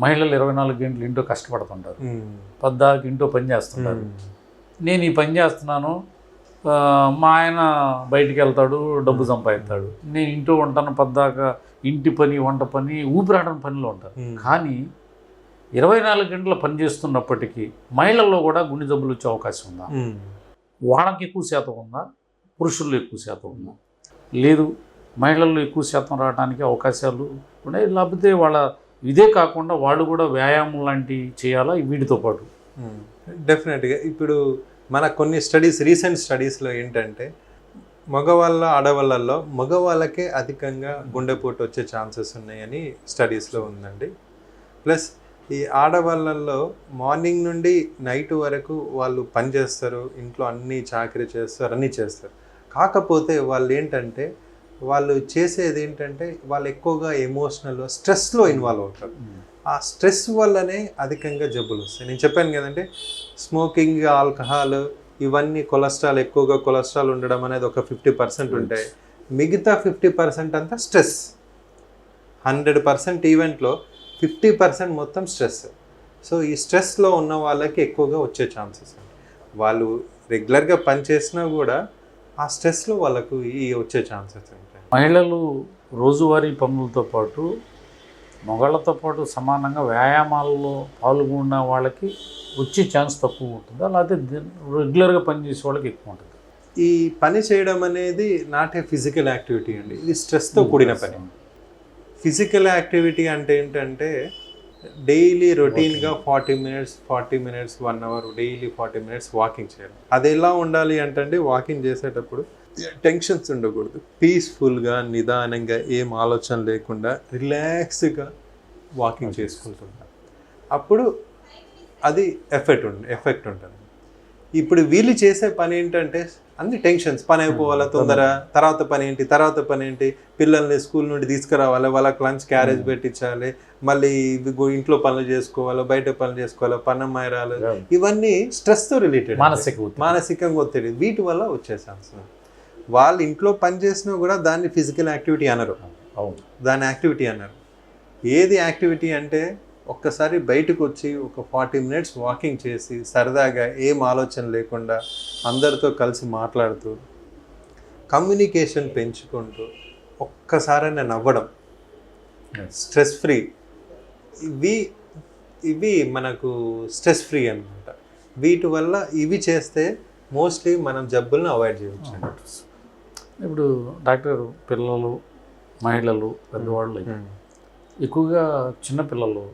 మహిళలు 24 గంటలు ఇంట్లో కష్టపడుతుంటారు, పద్దాకి ఇంట్లో పని చేస్తుంటారు. నేను ఈ పని చేస్తున్నాను, మా ఆయన బయటికి వెళ్తాడు, డబ్బు సంపాదిస్తాడు, నేను ఇంట్లో ఉంటాను, పద్దాక ఇంటి పని, వంట పని, ఊపిరాడని పనిలో ఉంటాను. కానీ 24 గంటలు పని చేస్తున్నప్పటికీ మహిళల్లో కూడా గుండె జబ్బులు వచ్చే అవకాశం ఉందా? వాళ్ళకి ఎక్కువ శాతం ఉందా, పురుషుల్లో ఎక్కువ శాతం ఉందా? లేదు, మహిళల్లో ఎక్కువ శాతం రావడానికి అవకాశాలు ఉన్నాయి. లేకపోతే వాళ్ళ ఇదే కాకుండా వాళ్ళు కూడా వ్యాయామం లాంటివి చేయాలా వీటితో పాటు? డెఫినెట్గా ఇప్పుడు మన కొన్ని స్టడీస్, రీసెంట్ స్టడీస్లో ఏంటంటే మగవాళ్ళ ఆడవాళ్ళల్లో మగవాళ్ళకే అధికంగా గుండెపోటు వచ్చే ఛాన్సెస్ ఉన్నాయని స్టడీస్లో ఉందండి. ప్లస్ ఈ ఆడవాళ్ళల్లో మార్నింగ్ నుండి నైట్ వరకు వాళ్ళు పని చేస్తారు, ఇంట్లో అన్నీ చాకరీ చేస్తారు, అన్నీ చేస్తారు. కాకపోతే వాళ్ళు ఏంటంటే వాళ్ళు చేసేది ఏంటంటే వాళ్ళు ఎక్కువగా ఎమోషనల్ స్ట్రెస్లో ఇన్వాల్వ్ అవుతారు. ఆ స్ట్రెస్ వల్లనే అధికంగా జబ్బులు వస్తాయి. నేను చెప్పాను కదంటే స్మోకింగ్, ఆల్కహాల్, ఇవన్నీ కొలెస్ట్రాల్, ఎక్కువగా కొలెస్ట్రాల్ ఉండడం అనేది ఒక 50% ఉంటాయి. మిగతా 50% అంతా స్ట్రెస్. 100% ఈవెంట్లో 50% మొత్తం స్ట్రెస్. సో ఈ స్ట్రెస్లో ఉన్న వాళ్ళకి ఎక్కువగా వచ్చే ఛాన్సెస్. వాళ్ళు రెగ్యులర్గా పని చేసినా కూడా ఆ స్ట్రెస్లో వాళ్ళకు ఈ వచ్చే ఛాన్సెస్ ఉంటాయి. మహిళలు రోజువారీ పనులతో పాటు మగవాళ్ళతో పాటు సమానంగా వ్యాయామాల్లో పాల్గొన్న వాళ్ళకి వచ్చే ఛాన్స్ తక్కువ ఉంటుందా, లేకపోతే రెగ్యులర్గా పనిచేసే వాళ్ళకి ఎక్కువ ఉంటుంది? ఈ పని చేయడం అనేది నాట్ ఏ ఫిజికల్ యాక్టివిటీ అండి, ఇది స్ట్రెస్తో కూడిన పని. ఫిజికల్ యాక్టివిటీ అంటే ఏంటంటే డైలీ రొటీన్గా 40 minutes 1 hour daily 40 minutes walking చేయాలి. అది ఎలా ఉండాలి అంటే వాకింగ్ చేసేటప్పుడు టెన్షన్స్ ఉండకూడదు, పీస్ఫుల్గా నిదానంగా ఏం ఆలోచన లేకుండా రిలాక్స్గా వాకింగ్ చేసుకుంటున్నాం. అప్పుడు అది ఎఫెక్ట్ ఉంటుంది. ఇప్పుడు వీళ్ళు చేసే పని ఏంటంటే అన్ని టెన్షన్స్, పని అయిపోవాలా తొందర, తర్వాత పని ఏంటి, పిల్లల్ని స్కూల్ నుండి తీసుకురావాలి, వాళ్ళకి లంచ్ క్యారేజ్ పెట్టించాలి, మళ్ళీ ఇంట్లో పనులు చేసుకోవాలి, బయట పనులు చేసుకోవాలి, పనమ్మాయి రాలేదు, ఇవన్నీ స్ట్రెస్తో రిలేటెడ్, మానసికంగా ఒత్తిడి, వీటి వల్ల వచ్చే ఛాన్స్. వాళ్ళు ఇంట్లో పని చేసినా కూడా దాన్ని ఫిజికల్ యాక్టివిటీ అనరు, దాని యాక్టివిటీ అన్నారు. ఏది యాక్టివిటీ అంటే ఒక్కసారి బయటకు వచ్చి ఒక 40 minutes వాకింగ్ చేసి సరదాగా ఏం ఆలోచన లేకుండా అందరితో కలిసి మాట్లాడుతూ కమ్యూనికేషన్ పెంచుకుంటూ ఒక్కసారైనా నవ్వడం, స్ట్రెస్ ఫ్రీ, ఇవి మనకు స్ట్రెస్ ఫ్రీ అనమాట. వీటి వల్ల ఇవి చేస్తే మోస్ట్లీ మనం జబ్బులను అవాయిడ్ చేయవచ్చు. ఇప్పుడు డాక్టర్, పిల్లలు, మహిళలు, పెద్దవాళ్ళు, ఎక్కువగా చిన్నపిల్లలు